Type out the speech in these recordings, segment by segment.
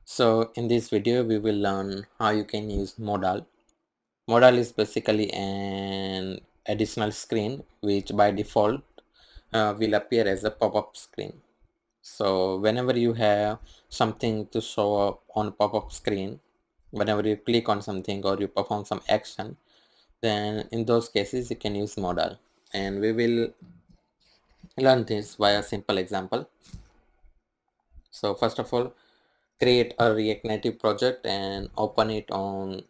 So in this video we will learn how you can use Modal. Modal is basically an additional screen which by default will appear as a pop-up screen. So whenever you have something to show up on pop-up screen, whenever you click on something or you perform some action, then in those cases you can use Modal, and we will learn this via a simple example. So first of all, create a React Native project and open it on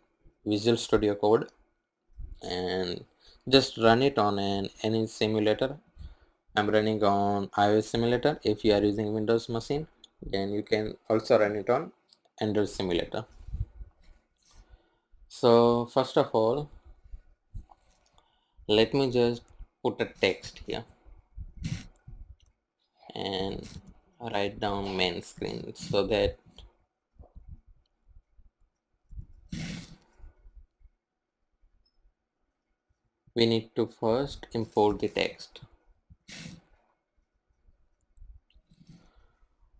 Visual Studio Code and just run it on any simulator. I'm running on iOS simulator. If you are using Windows machine, then you can also run it on Android simulator. So first of all, let me just put a text here and write down main screen so that we need to first import the text.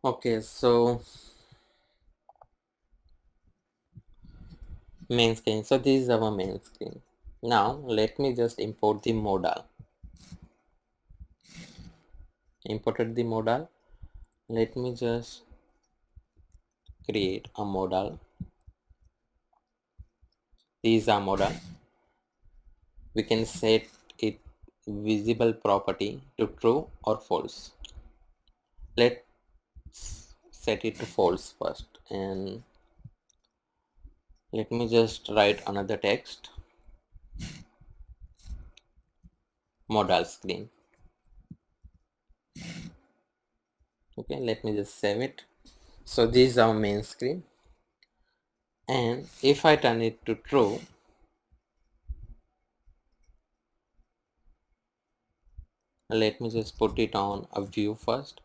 Okay, so main screen. So this is our main screen. Now let me just import the modal. Imported the modal. Let me just create a modal. These are modal. We can set it visible property to true or false. Let's set it to false first, and let me just write another text. Modal screen. Okay, let me just save it. So this is our main screen, and if I turn it to true, let me just put it on a view first,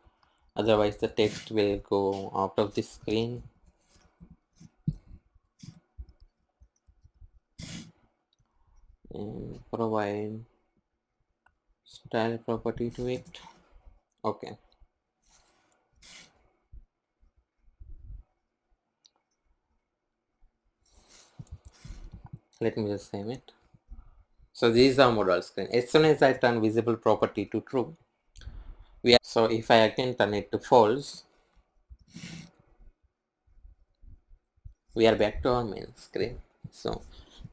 otherwise the text will go out of the screen. And provide style property to it. Okay, let me just save it. So this is our modal screen. As soon as I turn visible property to true, so if I again turn it to false, we are back to our main screen. So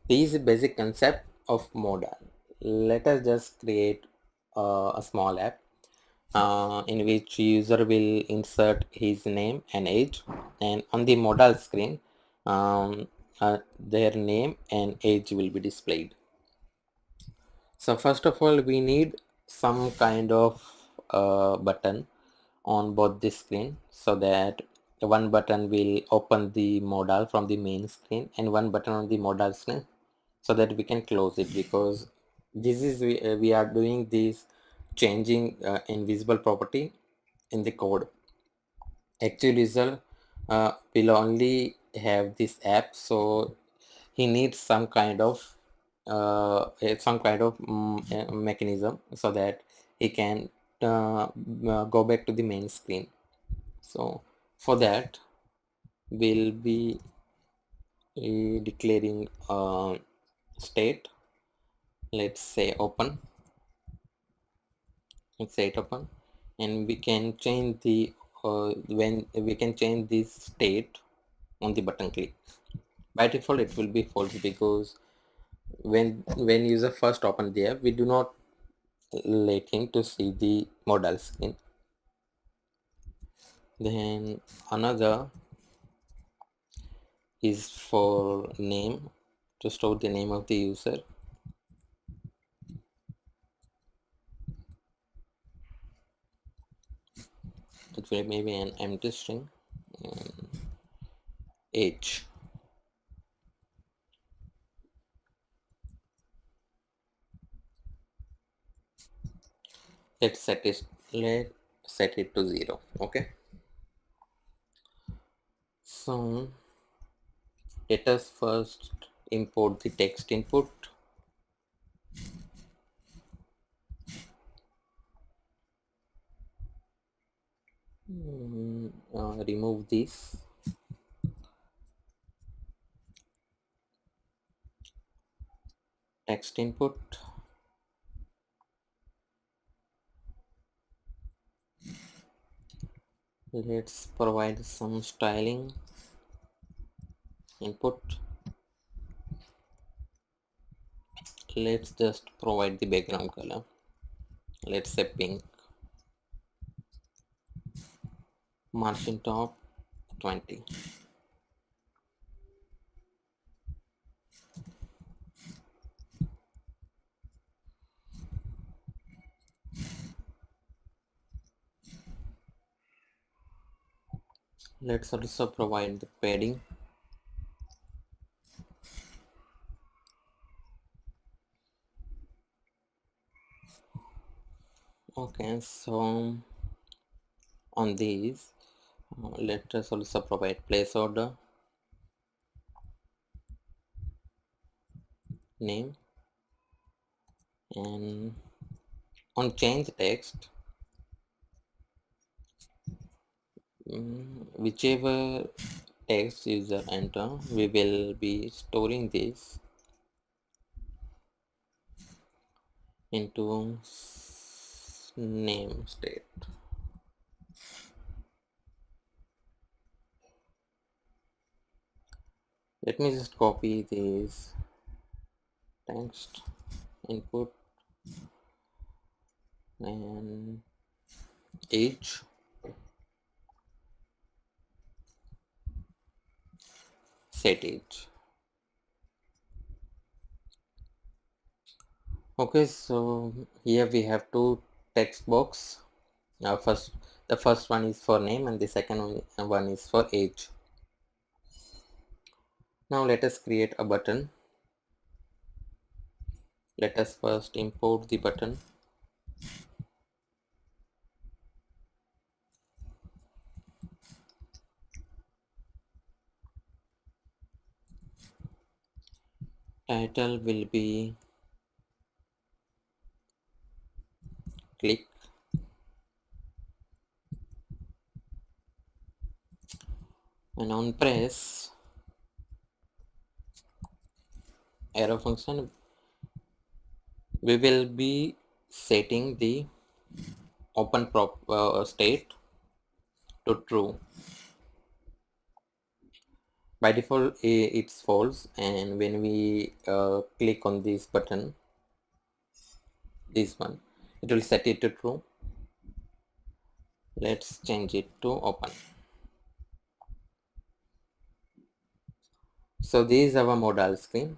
this is the basic concept of modal. Let us just create a small app in which user will insert his name and age, and on the modal screen their name and age will be displayed. So first of all, we need some kind of button on both the screen, so that one button will open the modal from the main screen and one button on the modal screen, so that we can close it, because this is we are doing this changing invisible property in the code. Actual user will only have this app, so he needs some kind of mechanism so that he can go back to the main screen. So for that, we'll be declaring state. Let's say open. Let's say it open, and we can change the when we can change this state on the button click. By default it will be false, because when user first open the app, we do not let him to see the modal screen. Then another is for name, to store the name of the user. It will maybe an empty string. And age, let's set it to 0. Okay, so let us first import the text input. Remove this. text input. Let's provide some styling input. Let's just provide the background color. Let's say pink. Margin top 20. Let's also provide the padding. Okay, so on these, let us also provide placeholder, name, and on change text, whichever text user enter, we will be storing this into name state. Let me just copy this text input and age, set age. Okay, so here we have two text box. The first one is for name and the second one is for age. Now let us create a button. Let us first import the button. Title will be click, and on press arrow function, we will be setting the open state to true. By default it's false, and when we click on this button, this one, it will set it to true. Let's change it to open. So this is our modal screen.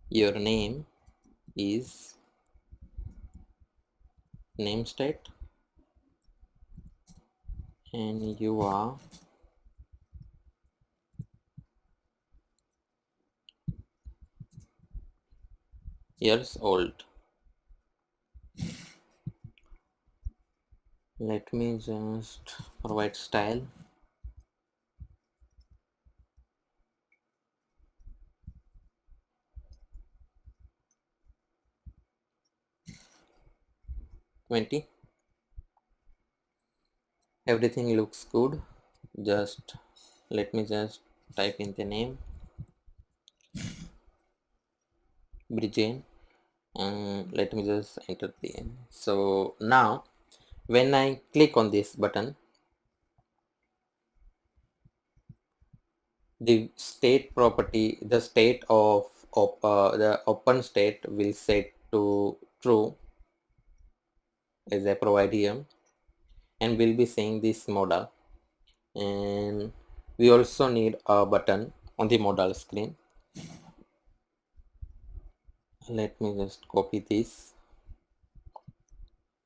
Your name is name state and you are years old. Let me just provide style. $20. Everything looks good. Just let me just type in the name, Bridget, and let me just enter the name. So now when I click on this button, the state property, the state of the open state will set to true as I provide here, and we'll be saying this modal. And we also need a button on the modal screen. Let me just copy this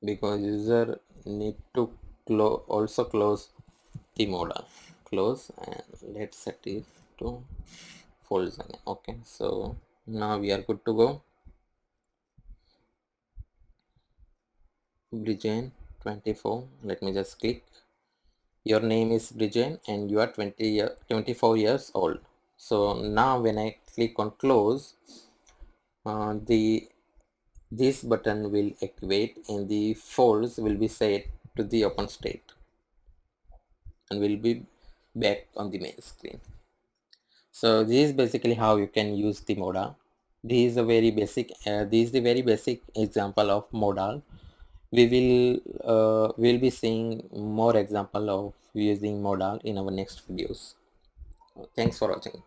because user need to also close the modal. Close, and let's set it to false again. Okay, so now we are good to go. Bridget 24. Let me just click. Your name is Bridget and you are 24 years old. So now when I click on close, this button will activate and the false will be set to the open state. and we'll be back on the main screen. So this is basically how you can use the modal. This is a very basic this is the very basic example of modal. We will be seeing more example of using modal in our next videos. Thanks for watching.